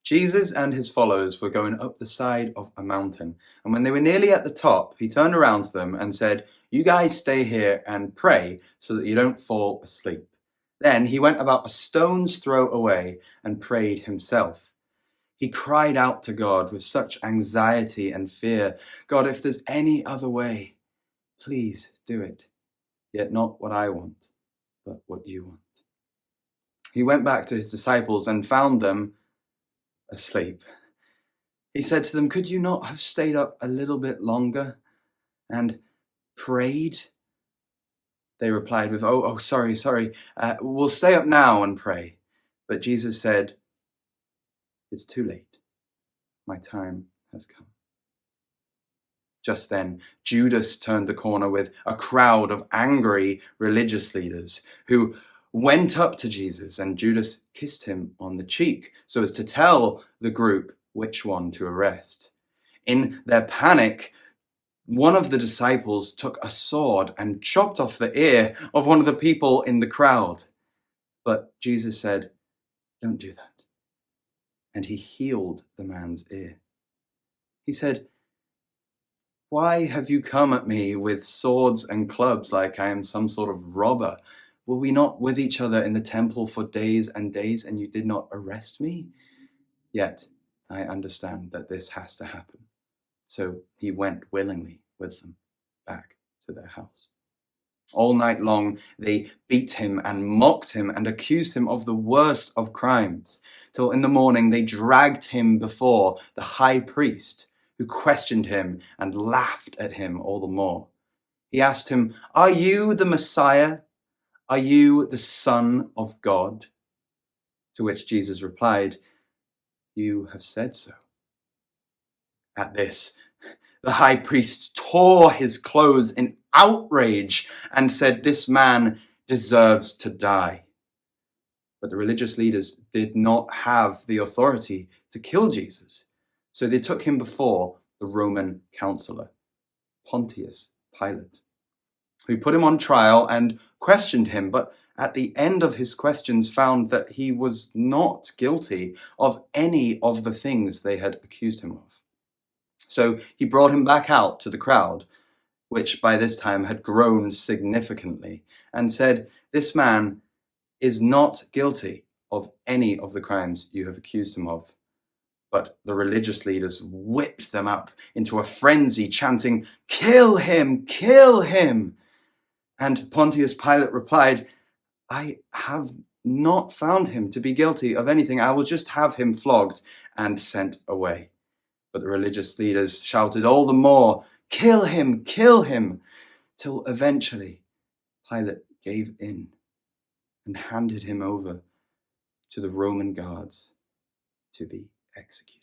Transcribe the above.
Jesus and his followers were going up the side of a mountain, and when they were nearly at the top, he turned around to them and said, "You guys stay here and pray so that you don't fall asleep." Then he went about a stone's throw away and prayed himself. He cried out to God with such anxiety and fear, "God, if there's any other way, please do it. Yet not what I want, but what you want." He went back to his disciples and found them asleep. He said to them, "Could you not have stayed up a little bit longer and prayed?" They replied with, sorry. We'll stay up now and pray." But Jesus said, "It's too late. My time has come." Just then, Judas turned the corner with a crowd of angry religious leaders who went up to Jesus, and Judas kissed him on the cheek so as to tell the group which one to arrest. In their panic, one of the disciples took a sword and chopped off the ear of one of the people in the crowd. But Jesus said, "Don't do that." And he healed the man's ear. He said, "Why have you come at me with swords and clubs like I am some sort of robber? Were we not with each other in the temple for days and days, and you did not arrest me? Yet I understand that this has to happen." So he went willingly with them back to their house. All night long they beat him and mocked him and accused him of the worst of crimes, till in the morning they dragged him before the high priest, who questioned him and laughed at him all the more. He asked him, "Are you the Messiah? Are you the Son of God?" To which Jesus replied, "You have said so." At this, the high priest tore his clothes in outrage and said, "This man deserves to die." But the religious leaders did not have the authority to kill Jesus. So they took him before the Roman counselor, Pontius Pilate, who put him on trial and questioned him, but at the end of his questions found that he was not guilty of any of the things they had accused him of. So he brought him back out to the crowd, which by this time had grown significantly, and said, "This man is not guilty of any of the crimes you have accused him of." But the religious leaders whipped them up into a frenzy, chanting, "Kill him! Kill him!" And Pontius Pilate replied, "I have not found him to be guilty of anything. I will just have him flogged and sent away." But the religious leaders shouted all the more, "Kill him! Kill him!" till eventually Pilate gave in and handed him over to the Roman guards to be executed.